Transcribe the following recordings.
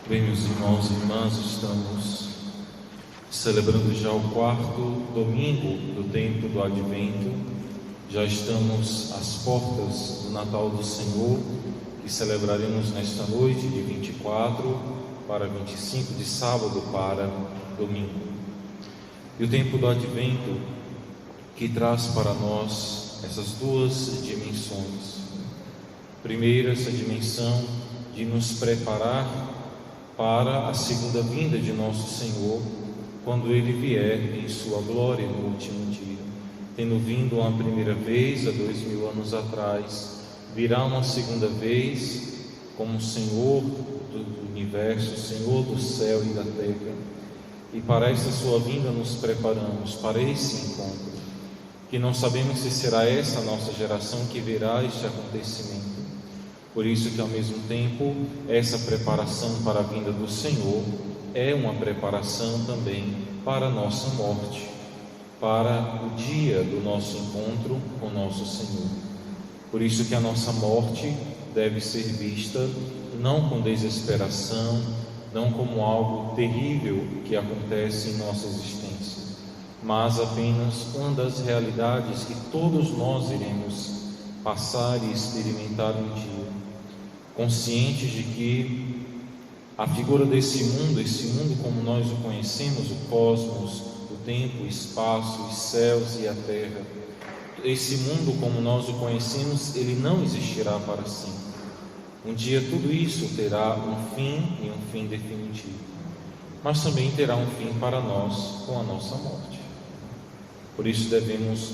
Bem, meus irmãos e irmãs, estamos celebrando já o quarto domingo do tempo do Advento. Já estamos às portas do Natal do Senhor, que celebraremos nesta noite de 24 para 25, de sábado para domingo. E o tempo do Advento que traz para nós essas duas dimensões. Primeiro, essa dimensão de nos preparar para a segunda vinda de nosso Senhor, quando Ele vier em sua glória no último dia. Tendo vindo uma primeira vez, há 2000 anos atrás, virá uma segunda vez como Senhor do universo, Senhor do céu e da terra. E para essa sua vinda nos preparamos para esse encontro, que não sabemos se será essa a nossa geração que verá este acontecimento. Por isso que, ao mesmo tempo, essa preparação para a vinda do Senhor é uma preparação também para a nossa morte, para o dia do nosso encontro com nosso Senhor. Por isso que a nossa morte deve ser vista não com desesperação, não como algo terrível que acontece em nossa existência, mas apenas uma das realidades que todos nós iremos passar e experimentar um dia, conscientes de que a figura desse mundo, esse mundo como nós o conhecemos, o cosmos, o tempo, o espaço, os céus e a terra, esse mundo como nós o conhecemos, ele não existirá para sempre. Um dia tudo isso terá um fim, e um fim definitivo, mas também terá um fim para nós com a nossa morte. Por isso devemos,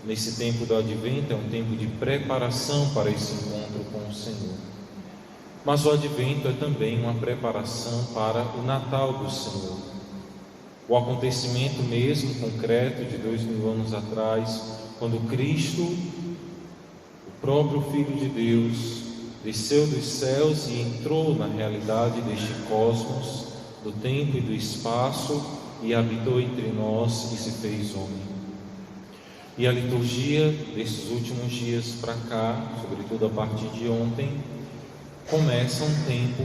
nesse tempo do Advento, é um tempo de preparação para esse encontro com o Senhor. Mas o Advento é também uma preparação para o Natal do Senhor. O acontecimento mesmo concreto de 2000 anos atrás, quando Cristo, o próprio Filho de Deus, desceu dos céus e entrou na realidade deste cosmos, do tempo e do espaço, e habitou entre nós e se fez homem. E a liturgia desses últimos dias para cá, sobretudo a partir de ontem, começa um tempo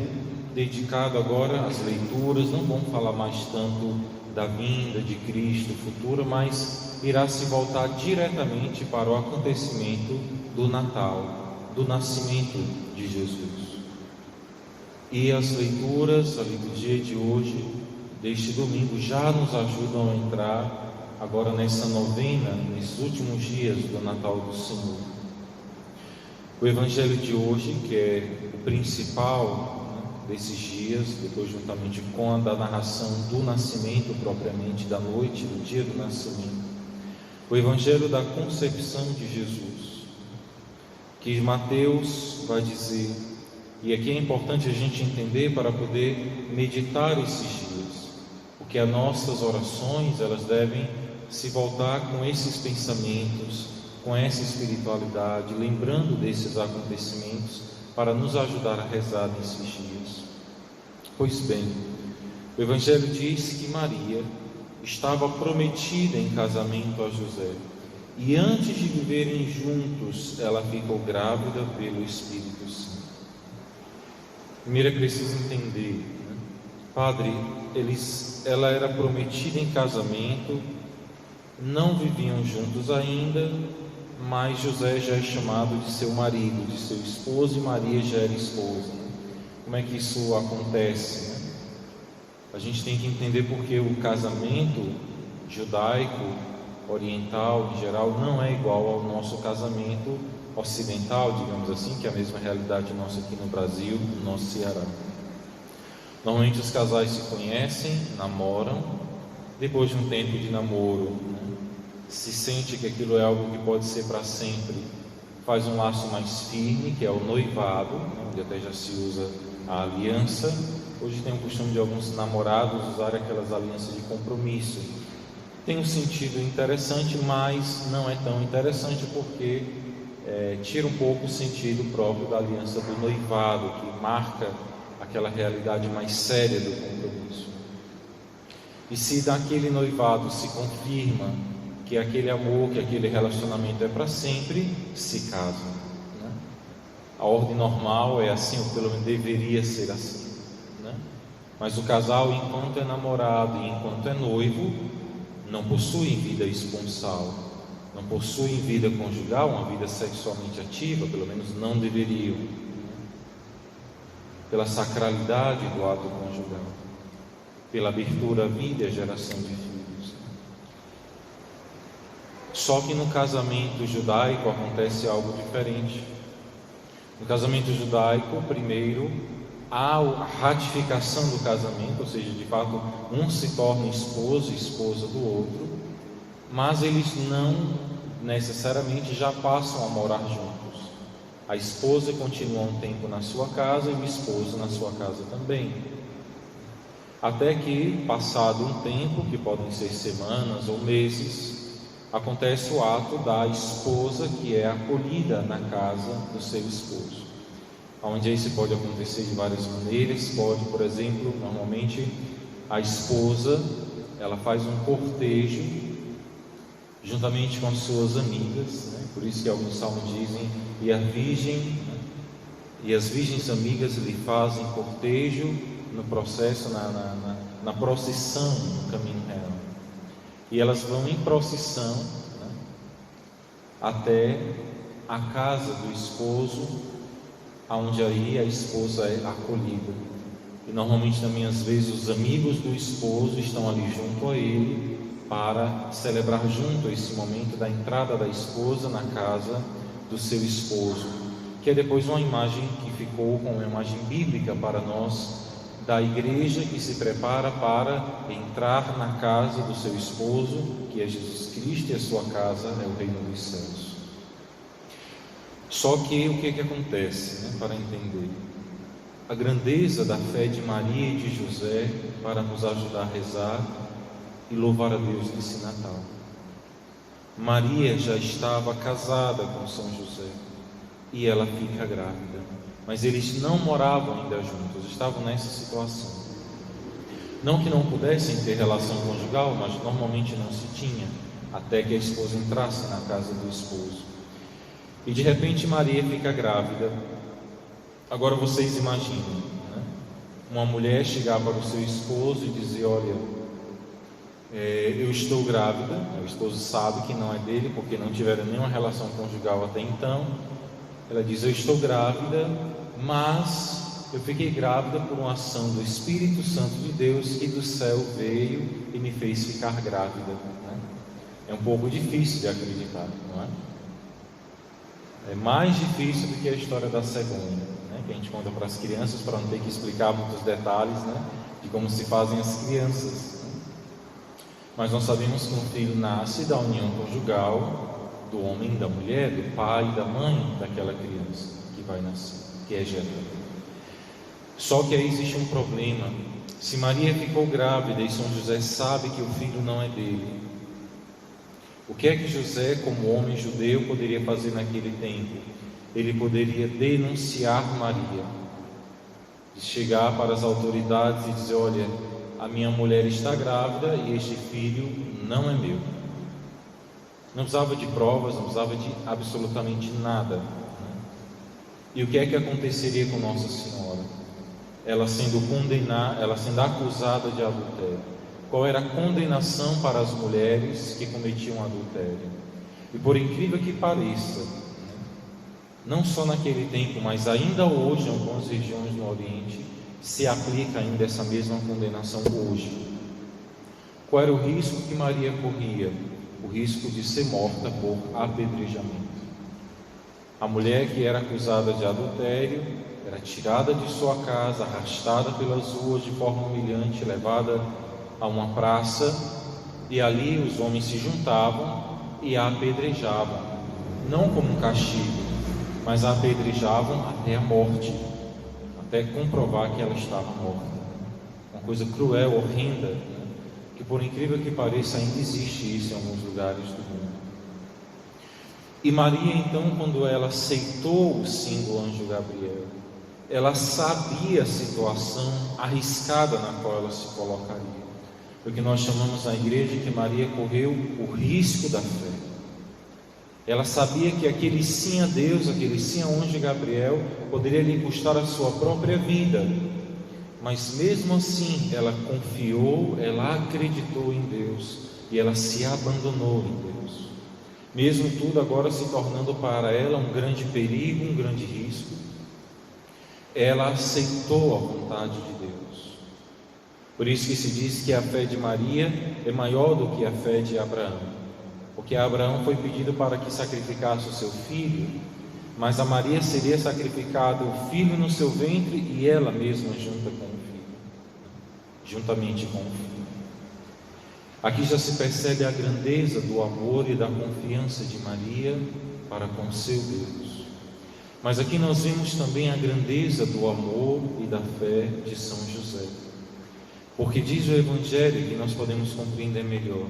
dedicado agora às leituras. Não vamos falar mais tanto da vinda de Cristo futura, mas irá se voltar diretamente para o acontecimento do Natal, do nascimento de Jesus. E as leituras, a liturgia de hoje, deste domingo, já nos ajudam a entrar agora nessa novena, nesses últimos dias do Natal do Senhor. O Evangelho de hoje, que é o principal desses dias, depois juntamente com a da narração do nascimento propriamente, da noite, do dia do nascimento, o Evangelho da concepção de Jesus, que Mateus vai dizer, e aqui é importante a gente entender para poder meditar esses dias, porque as nossas orações, elas devem se voltar com esses pensamentos, com essa espiritualidade, lembrando desses acontecimentos, para nos ajudar a rezar nesses dias. Pois bem, o Evangelho diz que Maria estava prometida em casamento a José, e antes de viverem juntos, ela ficou grávida pelo Espírito Santo. Primeiro é preciso entender, Padre, ela era prometida em casamento, não viviam juntos ainda, mas José já é chamado de seu marido, de seu esposo, e Maria já era esposa. Como é que isso acontece? A gente tem que entender porque o casamento judaico, oriental, em geral, não é igual ao nosso casamento ocidental, digamos assim, que é a mesma realidade nossa aqui no Brasil, no nosso Ceará. Normalmente os casais se conhecem, namoram, depois de um tempo de namoro, se sente que aquilo é algo que pode ser para sempre, faz um laço mais firme, que é o noivado, onde até já se usa a aliança. Hoje tem o costume de alguns namorados usar aquelas alianças de compromisso. Tem um sentido interessante, mas não é tão interessante porque tira um pouco o sentido próprio da aliança do noivado, que marca aquela realidade mais séria do compromisso. E se daquele noivado se confirma que aquele amor, que aquele relacionamento é para sempre, se casam, A ordem normal é assim, ou pelo menos deveria ser assim, Mas o casal, enquanto é namorado e enquanto é noivo, não possuem vida esponsal, não possuem vida conjugal, uma vida sexualmente ativa, pelo menos não deveriam, pela sacralidade do ato conjugal, pela abertura à vida e à geração de filhos. Só que no casamento judaico acontece algo diferente. No casamento judaico, primeiro, há a ratificação do casamento, ou seja, de fato, um se torna esposo e esposa do outro, mas eles não necessariamente já passam a morar juntos. A esposa continua um tempo na sua casa e o esposo na sua casa também. Até que, passado um tempo, que podem ser semanas ou meses, acontece o ato da esposa que é acolhida na casa do seu esposo. Onde isso pode acontecer de várias maneiras. Pode, por exemplo, normalmente a esposa, ela faz um cortejo juntamente com as suas amigas, né? Por isso que alguns salmos dizem, e as virgens amigas lhe fazem cortejo no processo, na procissão no caminho real. E elas vão em procissão, né, até a casa do esposo, onde aí a esposa é acolhida. E normalmente também às vezes os amigos do esposo estão ali junto a ele para celebrar junto esse momento da entrada da esposa na casa do seu esposo, que é depois uma imagem que ficou como uma imagem bíblica para nós, da igreja que se prepara para entrar na casa do seu esposo, que é Jesus Cristo, e a sua casa é o reino dos céus. Só que o que acontece, né, para entender a grandeza da fé de Maria e de José para nos ajudar a rezar e louvar a Deus nesse Natal? Maria já estava casada com São José e ela fica grávida, mas eles não moravam ainda juntos, estavam nessa situação. Não que não pudessem ter relação conjugal, mas normalmente não se tinha, até que a esposa entrasse na casa do esposo. E de repente Maria fica grávida. Agora vocês imaginem, né? Uma mulher chegar para o seu esposo e dizer: olha, eu estou grávida. O esposo sabe que não é dele, porque não tiveram nenhuma relação conjugal até então. Ela diz: eu estou grávida, mas eu fiquei grávida por uma ação do Espírito Santo de Deus, que do céu veio e me fez ficar grávida, né? É um pouco difícil de acreditar, não é? É mais difícil do que a história da cegonha, né? Que a gente conta para as crianças, para não ter que explicar muitos detalhes, né, de como se fazem as crianças. Mas nós sabemos que um filho nasce da união conjugal do homem e da mulher, do pai e da mãe daquela criança que vai nascer, que é gerada. Só que aí existe um problema. Se Maria ficou grávida e São José sabe que o filho não é dele, o que é que José, como homem judeu, poderia fazer naquele tempo? Ele poderia denunciar Maria, chegar para as autoridades e dizer: olha, a minha mulher está grávida e este filho não é meu. Não precisava de provas, não precisava de absolutamente nada, né? E o que é que aconteceria com Nossa Senhora? Ela sendo condenada, ela sendo acusada de adultério. Qual era a condenação para as mulheres que cometiam adultério? E por incrível que pareça, não só naquele tempo, mas ainda hoje, em algumas regiões no Oriente, se aplica ainda essa mesma condenação hoje. Qual era o risco que Maria corria? O risco de ser morta por apedrejamento. A mulher que era acusada de adultério era tirada de sua casa, arrastada pelas ruas de forma humilhante, levada a uma praça, e ali os homens se juntavam e a apedrejavam, não como um castigo, mas a apedrejavam até a morte, até comprovar que ela estava morta. Uma coisa cruel, horrenda, né? Que por incrível que pareça ainda existe isso em alguns lugares do mundo. E Maria, então, quando ela aceitou o sim do anjo Gabriel, ela sabia a situação arriscada na qual ela se colocaria, porque nós chamamos na igreja que Maria correu o risco da fé. Ela sabia que aquele sim a Deus, aquele sim ao anjo Gabriel, poderia lhe custar a sua própria vida, mas mesmo assim ela confiou, ela acreditou em Deus e ela se abandonou em Deus. Mesmo tudo agora se tornando para ela um grande perigo, um grande risco, ela aceitou a vontade de Deus. Por isso que se diz que a fé de Maria é maior do que a fé de Abraão, porque a Abraão foi pedido para que sacrificasse o seu filho, mas a Maria seria sacrificado o filho no seu ventre e ela mesma juntamente com o filho. Aqui já se percebe a grandeza do amor e da confiança de Maria para com seu Deus. Mas aqui nós vemos também a grandeza do amor e da fé de São José. Porque diz o Evangelho, que nós podemos compreender melhor,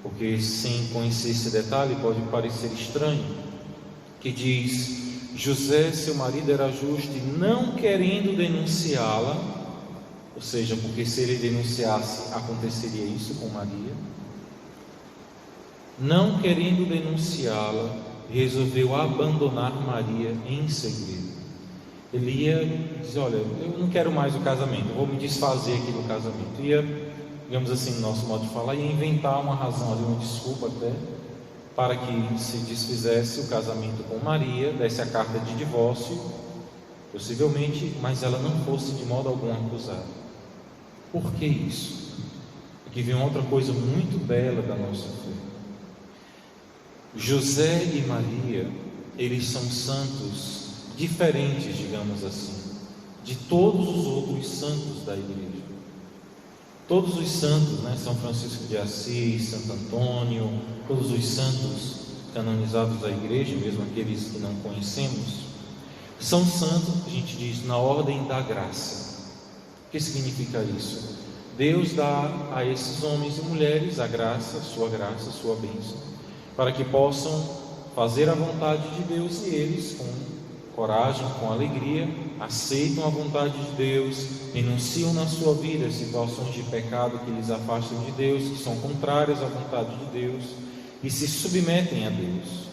porque sem conhecer esse detalhe pode parecer estranho, que diz: José, seu marido, era justo e não querendo denunciá-la, ou seja, porque se ele denunciasse, aconteceria isso com Maria. Não querendo denunciá-la, resolveu abandonar Maria em segredo. Ele ia dizer: olha, eu não quero mais o casamento, eu vou me desfazer aqui do casamento. Ia, digamos assim, no nosso modo de falar, ia inventar uma razão ali, uma desculpa até, para que se desfizesse o casamento com Maria, desse a carta de divórcio, possivelmente, mas ela não fosse de modo algum acusada. Por que isso? Aqui vem outra coisa muito bela da nossa fé. José e Maria, eles são santos diferentes, digamos assim, de todos os outros santos da igreja. Todos os santos, né? São Francisco de Assis, Santo Antônio, todos os santos canonizados da igreja, mesmo aqueles que não conhecemos, são santos, a gente diz, na ordem da graça. O que significa isso? Deus dá a esses homens e mulheres a graça, sua bênção, para que possam fazer a vontade de Deus, e eles, com coragem, com alegria, aceitam a vontade de Deus, renunciam na sua vida situações de pecado que lhes afastam de Deus, que são contrárias à vontade de Deus, e se submetem a Deus.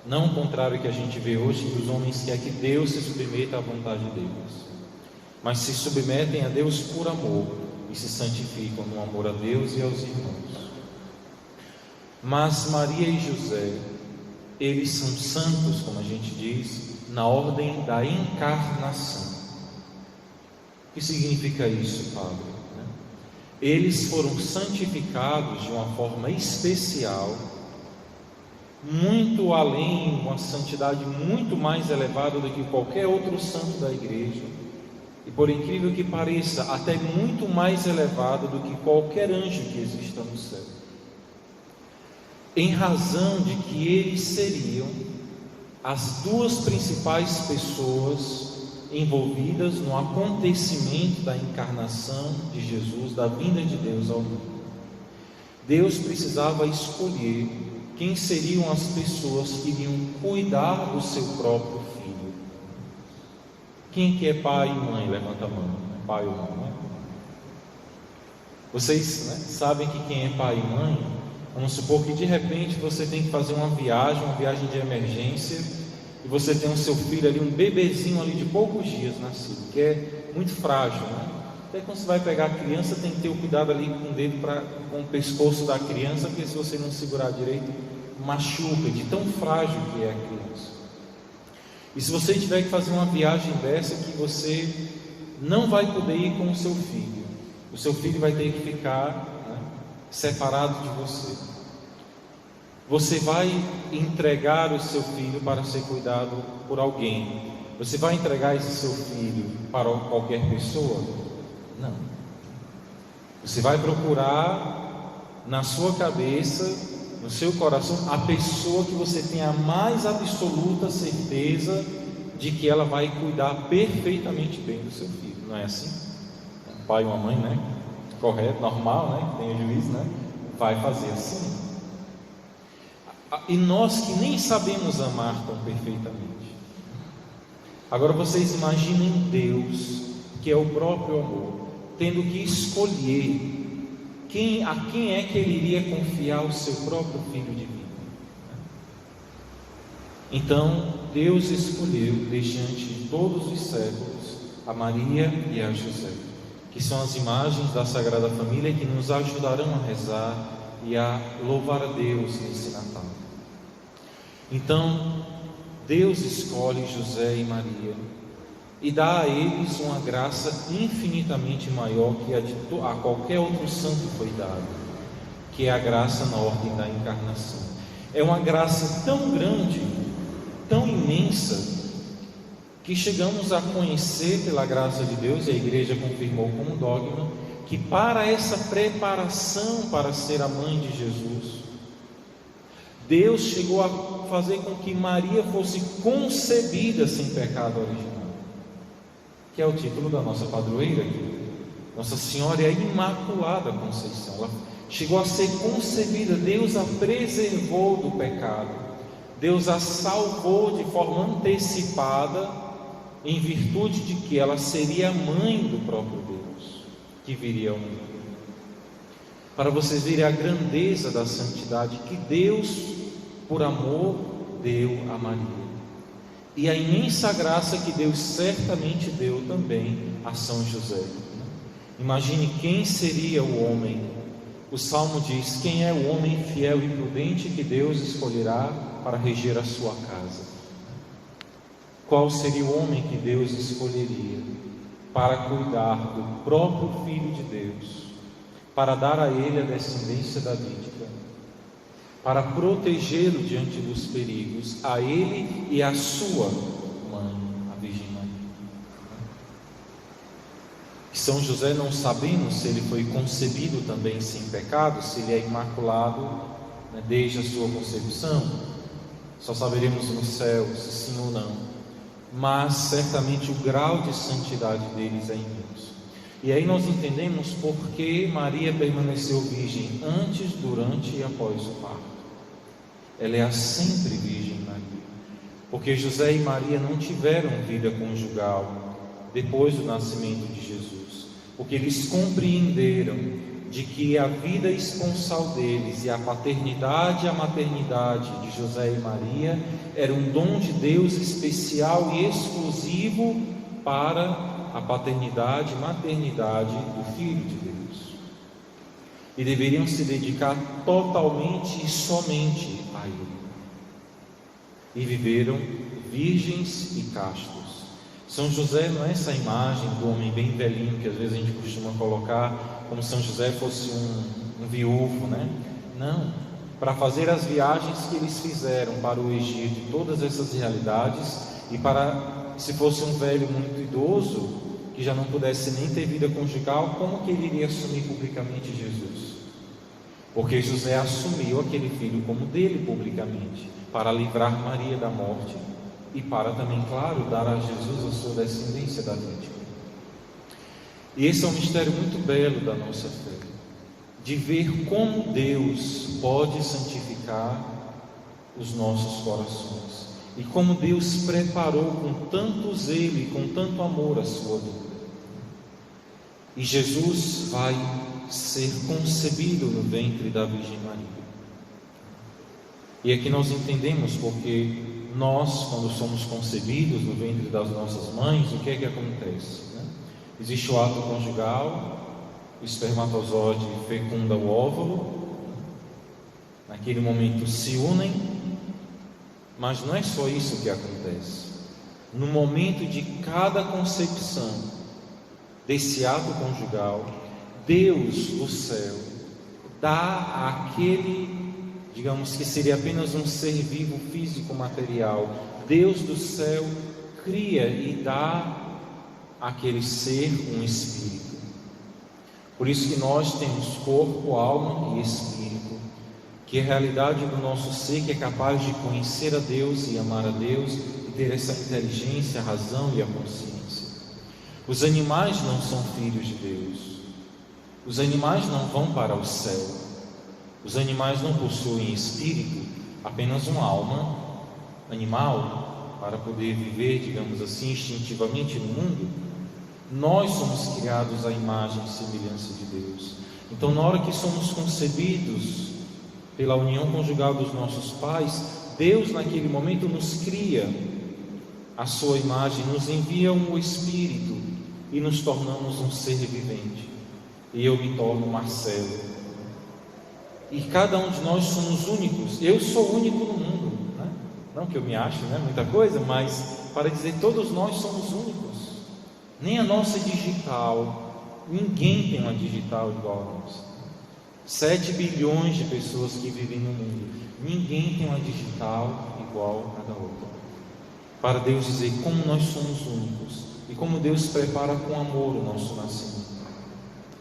Não o contrário que a gente vê hoje, que os homens querem que Deus se submeta à vontade deles, mas se submetem a Deus por amor e se santificam no amor a Deus e aos irmãos. Mas Maria e José, eles são santos, como a gente diz, na ordem da encarnação. O que significa isso, Padre? Eles foram santificados de uma forma especial, muito além, uma santidade muito mais elevada do que qualquer outro santo da igreja, e por incrível que pareça, até muito mais elevada do que qualquer anjo que exista no céu, em razão de que eles seriam as duas principais pessoas envolvidas no acontecimento da encarnação de Jesus, da vinda de Deus ao mundo. Deus precisava escolher quem seriam as pessoas que iriam cuidar do seu próprio filho. Quem que é pai e mãe? Levanta a mão. Pai ou mãe, né? Vocês, sabem que quem é pai e mãe, vamos supor que de repente você tem que fazer uma viagem de emergência, e você tem o seu filho ali, um bebezinho ali de poucos dias nascido, que é muito frágil, né? Até quando você vai pegar a criança, tem que ter o cuidado ali com o dedo com o pescoço da criança, porque se você não segurar direito, machuca, de tão frágil que é a criança. E se você tiver que fazer uma viagem dessa, que você não vai poder ir com o seu filho vai ter que ficar separado de você. Você vai entregar o seu filho para ser cuidado por alguém? Você vai entregar esse seu filho para qualquer pessoa? Não. Você vai procurar na sua cabeça, no seu coração, a pessoa que você tem a mais absoluta certeza de que ela vai cuidar perfeitamente bem do seu filho. Não é assim? Um pai e uma mãe, correto, normal, tem juízo, vai fazer assim. E nós que nem sabemos amar tão perfeitamente. Agora vocês imaginem Deus, que é o próprio amor, tendo que escolher a quem é que ele iria confiar o seu próprio filho divino. Então Deus escolheu, diante de todos os séculos, a Maria e a José. que são as imagens da Sagrada Família que nos ajudarão a rezar e a louvar a Deus nesse Natal. Então, Deus escolhe José e Maria e dá a eles uma graça infinitamente maior que a qualquer outro santo foi dada, que é a graça na ordem da encarnação. É uma graça tão grande, tão imensa, que chegamos a conhecer pela graça de Deus, e a Igreja confirmou como dogma, que para essa preparação para ser a mãe de Jesus, Deus chegou a fazer com que Maria fosse concebida sem pecado original, que é o título da nossa padroeira aqui. Nossa Senhora é a Imaculada Conceição. Ela chegou a ser concebida, Deus a preservou do pecado, Deus a salvou de forma antecipada, em virtude de que ela seria a mãe do próprio Deus, que viria ao mundo. Para vocês verem a grandeza da santidade que Deus, por amor, deu a Maria, e a imensa graça que Deus certamente deu também a São José. Imagine quem seria o homem. O Salmo diz: quem é o homem fiel e prudente que Deus escolherá para reger a sua casa? Qual seria o homem que Deus escolheria para cuidar do próprio Filho de Deus, para dar a ele a descendência davídica, para protegê-lo diante dos perigos, a ele e a sua mãe, a Virgem Maria? São José, não sabemos se ele foi concebido também sem pecado, se ele é imaculado, desde a sua concepção. Só saberemos no céu se sim ou não. Mas certamente o grau de santidade deles é imenso. E aí nós entendemos por que Maria permaneceu virgem antes, durante e após o parto. Ela é a sempre Virgem Maria, porque José e Maria não tiveram vida conjugal depois do nascimento de Jesus, porque eles compreenderam de que a vida esponsal deles e a paternidade e a maternidade de José e Maria era um dom de Deus especial e exclusivo para a paternidade e maternidade do Filho de Deus, e deveriam se dedicar totalmente e somente a Ele, e viveram virgens e castos. São José não é essa imagem do homem bem velhinho que às vezes a gente costuma colocar como São José fosse um viúvo, né? Não, para fazer as viagens que eles fizeram para o Egito, todas essas realidades, e para, se fosse um velho muito idoso, que já não pudesse nem ter vida conjugal, como que ele iria assumir publicamente Jesus? Porque José assumiu aquele filho como dele publicamente, para livrar Maria da morte, e para também, claro, dar a Jesus a sua descendência davídica. E esse é um mistério muito belo da nossa fé, de ver como Deus pode santificar os nossos corações, e como Deus preparou com tanto zelo e com tanto amor a sua vida. E Jesus vai ser concebido no ventre da Virgem Maria. E aqui nós entendemos porque nós, quando somos concebidos no ventre das nossas mães, o que é que acontece? Existe o ato conjugal, o espermatozoide fecunda o óvulo, naquele momento se unem, mas não é só isso que acontece. No momento de cada concepção desse ato conjugal, Deus do céu dá àquele, digamos que seria apenas um ser vivo físico material, Deus do céu cria e dá àquele ser um espírito. Por isso que nós temos corpo, alma e espírito, que é a realidade do nosso ser, que é capaz de conhecer a Deus e amar a Deus e ter essa inteligência, a razão e a consciência. Os animais não são filhos de Deus. Os animais não vão para o céu. Os animais não possuem espírito, apenas uma alma animal para poder viver, digamos assim, instintivamente no mundo. Nós somos criados à imagem e semelhança de Deus. Então, na hora que somos concebidos pela união conjugal dos nossos pais, Deus naquele momento nos cria a sua imagem, nos envia um Espírito e nos tornamos um ser vivente. E eu me torno Marcelo. E cada um de nós somos únicos. Eu sou único no mundo, né? Não que eu me ache, né, muita coisa, mas para dizer todos nós somos únicos. Nem a nossa é digital. Ninguém tem uma digital igual a nossa. 7 bilhões de pessoas que vivem no mundo. Ninguém tem uma digital igual a da outra. Para Deus dizer como nós somos únicos e como Deus prepara com amor o nosso nascimento.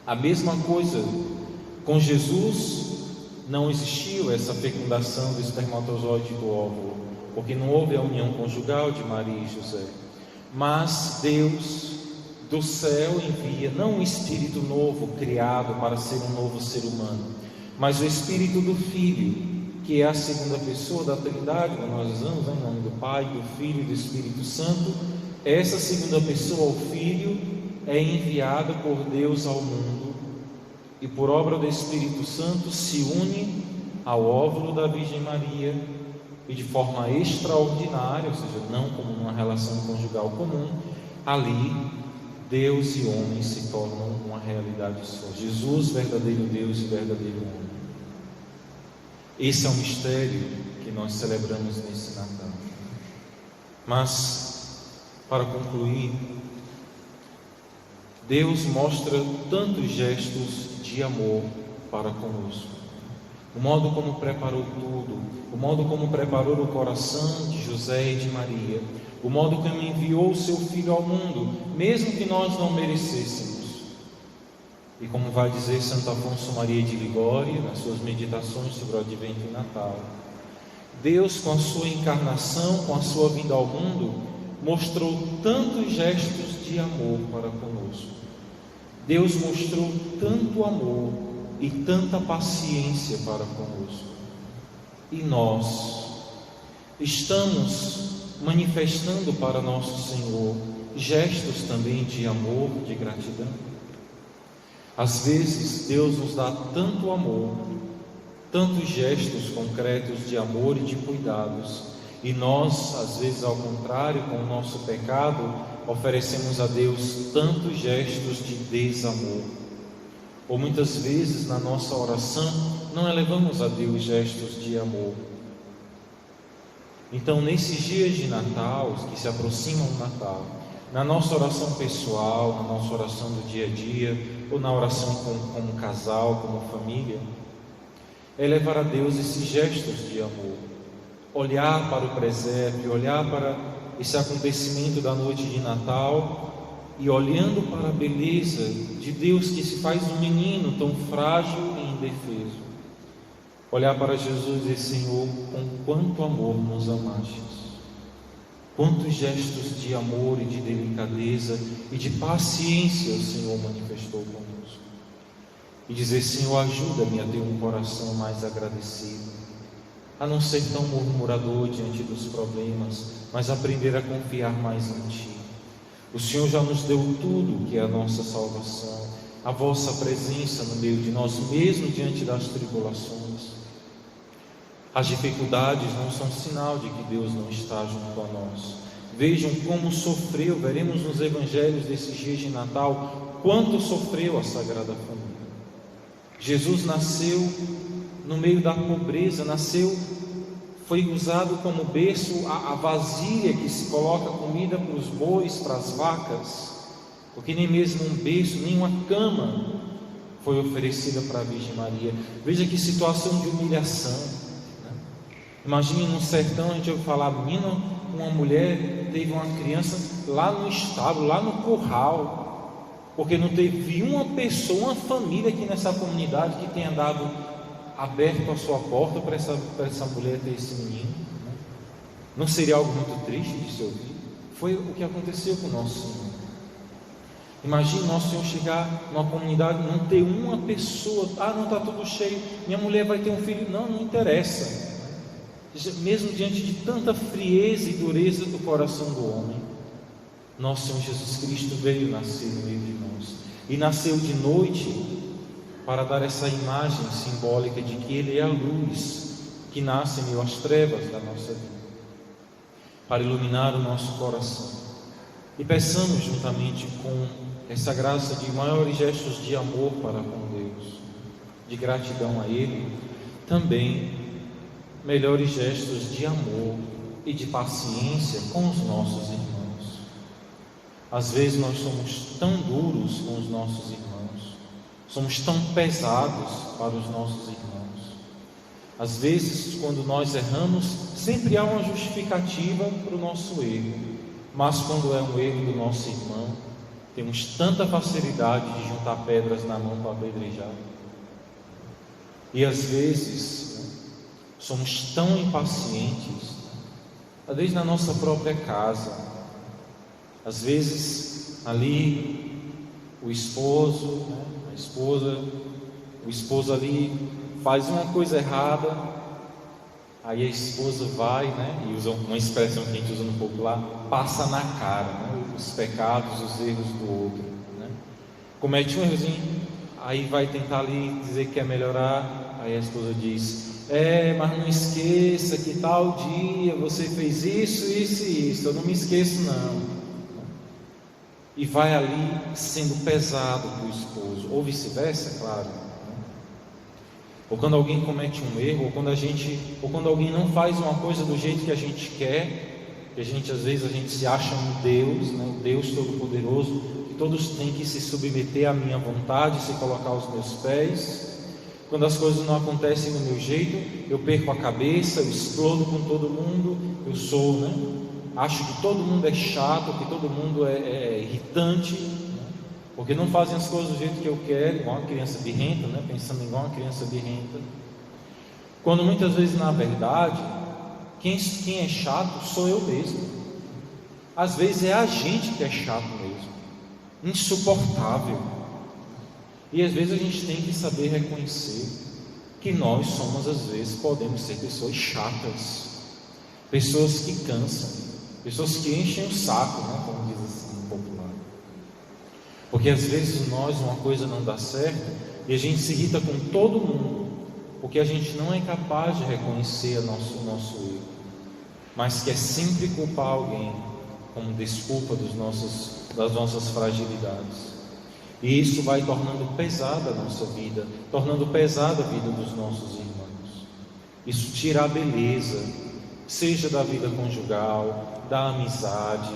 A mesma coisa com Jesus. Não existiu essa fecundação do espermatozoide do óvulo, porque não houve a união conjugal de Maria e José. Mas Deus do céu envia não um espírito novo criado para ser um novo ser humano, mas o espírito do Filho, que é a segunda pessoa da Trindade, como nós usamos, em nome do Pai, do Filho e do Espírito Santo. Essa segunda pessoa, o Filho, é enviada por Deus ao mundo e por obra do Espírito Santo se une ao óvulo da Virgem Maria e de forma extraordinária, ou seja, não como uma relação conjugal comum, ali Deus e homem se tornam uma realidade só. Jesus, verdadeiro Deus e verdadeiro homem. Esse é o mistério que nós celebramos nesse Natal. Mas, para concluir, Deus mostra tantos gestos de amor para conosco. O modo como preparou tudo, o modo como preparou o coração de José e de Maria, o modo como enviou o seu Filho ao mundo, mesmo que nós não merecêssemos. E como vai dizer Santo Afonso Maria de Ligório, nas suas meditações sobre o Advento e Natal, Deus, com a sua encarnação, com a sua vinda ao mundo, mostrou tantos gestos de amor para conosco. Deus mostrou tanto amor e tanta paciência para conosco. E nós estamos manifestando para nosso Senhor gestos também de amor, de gratidão. Às vezes Deus nos dá tanto amor, tantos gestos concretos de amor e de cuidados, e nós, às vezes ao contrário, com o nosso pecado, oferecemos a Deus tantos gestos de desamor. Ou muitas vezes na nossa oração não elevamos a Deus gestos de amor. Então, nesses dias de Natal, que se aproximam do Natal, na nossa oração pessoal, na nossa oração do dia a dia, ou na oração como casal, como família, elevar a Deus esses gestos de amor. Olhar para o presépio, olhar para esse acontecimento da noite de Natal e olhando para a beleza de Deus que se faz um menino tão frágil e indefeso. Olhar para Jesus e dizer: Senhor, com quanto amor nos amastes, quantos gestos de amor e de delicadeza e de paciência o Senhor manifestou conosco. E dizer: Senhor, ajuda-me a ter um coração mais agradecido, a não ser tão murmurador diante dos problemas, mas aprender a confiar mais em Ti. O Senhor já nos deu tudo que é a nossa salvação, a vossa presença no meio de nós, mesmo diante das tribulações. As dificuldades não são sinal de que Deus não está junto a nós. Vejam como sofreu, veremos nos evangelhos desses dias de Natal, quanto sofreu a Sagrada Família. Jesus nasceu no meio da pobreza, foi usado como berço a vasilha que se coloca comida para os bois, para as vacas, porque nem mesmo um berço, nem uma cama foi oferecida para a Virgem Maria. Veja que situação de humilhação, né? Imagine no sertão, a gente ouve falar: menino, uma mulher teve uma criança lá no estábulo, lá no curral, porque não teve uma pessoa, uma família aqui nessa comunidade que tenha dado aberto a sua porta para essa mulher ter esse menino, né? Não seria algo muito triste de se ouvir? Foi o que aconteceu com o nosso Senhor. Imagine nosso Senhor chegar numa comunidade, não ter uma pessoa: não está tudo cheio, minha mulher vai ter um filho. Não interessa. Mesmo diante de tanta frieza e dureza do coração do homem, nosso Senhor Jesus Cristo veio nascer no meio de nós, e nasceu de noite, para dar essa imagem simbólica de que Ele é a luz que nasce em meio às trevas da nossa vida, para iluminar o nosso coração. E peçamos juntamente com essa graça de maiores gestos de amor para com Deus, de gratidão a Ele, também melhores gestos de amor e de paciência com os nossos irmãos. Às vezes nós somos tão duros com os nossos irmãos, somos tão pesados para os nossos irmãos. Às vezes, quando nós erramos, sempre há uma justificativa para o nosso erro, mas quando é um erro do nosso irmão, temos tanta facilidade de juntar pedras na mão para apedrejar. E às vezes somos tão impacientes, às vezes na nossa própria casa, às vezes ali o esposo, a esposa, o esposo ali faz uma coisa errada, aí a esposa vai, e usa uma expressão que a gente usa um pouco lá, passa na cara, os pecados, os erros do outro, comete um errozinho, aí vai tentar ali dizer que quer melhorar, aí a esposa diz: mas não esqueça que tal dia você fez isso, isso e isso, eu não me esqueço não. E vai ali sendo pesado para o esposo, ou vice-versa, claro. Ou quando alguém comete um erro, ou quando alguém não faz uma coisa do jeito que a gente quer, que às vezes a gente se acha um Deus, o Deus Todo-Poderoso, que todos têm que se submeter à minha vontade, se colocar aos meus pés. Quando as coisas não acontecem do meu jeito, eu perco a cabeça, eu explodo com todo mundo, eu sou, acho que todo mundo é chato, que todo mundo é irritante, porque não fazem as coisas do jeito que eu quero, igual uma criança birrenta, pensando igual uma criança birrenta. Quando muitas vezes, na verdade, quem é chato sou eu mesmo. Às vezes é a gente que é chato mesmo, insuportável. E às vezes a gente tem que saber reconhecer que nós somos, às vezes, podemos ser pessoas chatas, pessoas que cansam, pessoas que enchem o saco, como diz assim um popular. Porque às vezes uma coisa não dá certo e a gente se irrita com todo mundo, porque a gente não é capaz de reconhecer o nosso erro, mas quer sempre culpar alguém como desculpa das nossas fragilidades. E isso vai tornando pesada a nossa vida, tornando pesada a vida dos nossos irmãos. Isso tira a beleza, seja da vida conjugal, da amizade,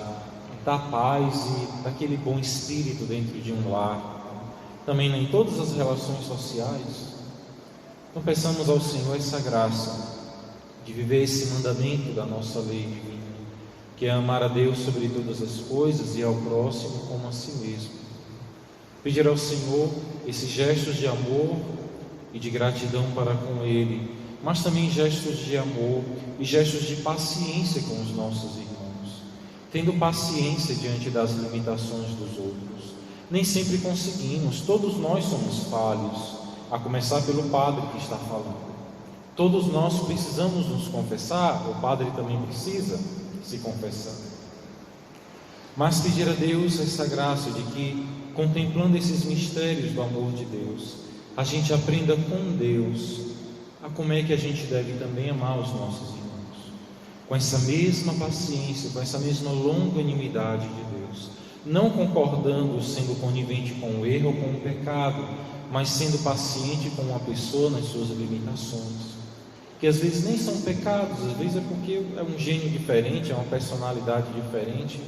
da paz e daquele bom espírito dentro de um lar, também em todas as relações sociais. Então peçamos ao Senhor essa graça de viver esse mandamento da nossa lei divina, que é amar a Deus sobre todas as coisas e ao próximo como a si mesmo. Pedir ao Senhor esses gestos de amor e de gratidão para com Ele, mas também gestos de amor e gestos de paciência com os nossos irmãos, tendo paciência diante das limitações dos outros. Nem sempre conseguimos, todos nós somos falhos, a começar pelo padre que está falando. Todos nós precisamos nos confessar, o padre também precisa se confessar. Mas pedir a Deus essa graça de que, contemplando esses mistérios do amor de Deus, a gente aprenda com Deus a como é que a gente deve também amar os nossos irmãos, com essa mesma paciência, com essa mesma longanimidade de Deus, não concordando, sendo conivente com o erro ou com o pecado, mas sendo paciente com uma pessoa nas suas limitações, que às vezes nem são pecados, às vezes é porque é um gênio diferente, é uma personalidade diferente,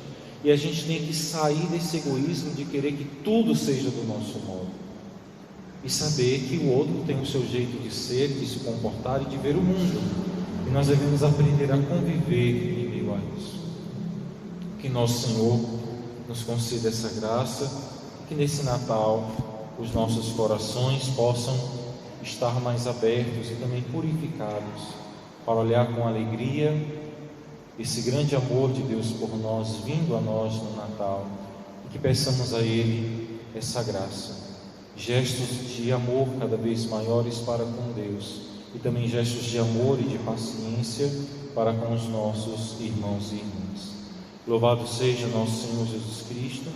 e a gente tem que sair desse egoísmo de querer que tudo seja do nosso modo, e saber que o outro tem o seu jeito de ser, de se comportar e de ver o mundo, e nós devemos aprender a conviver em meio a isso. Que nosso Senhor nos conceda essa graça, que nesse Natal os nossos corações possam estar mais abertos e também purificados para olhar com alegria esse grande amor de Deus por nós, vindo a nós no Natal, e que peçamos a Ele essa graça, gestos de amor cada vez maiores para com Deus, e também gestos de amor e de paciência para com os nossos irmãos e irmãs. Louvado seja nosso Senhor Jesus Cristo,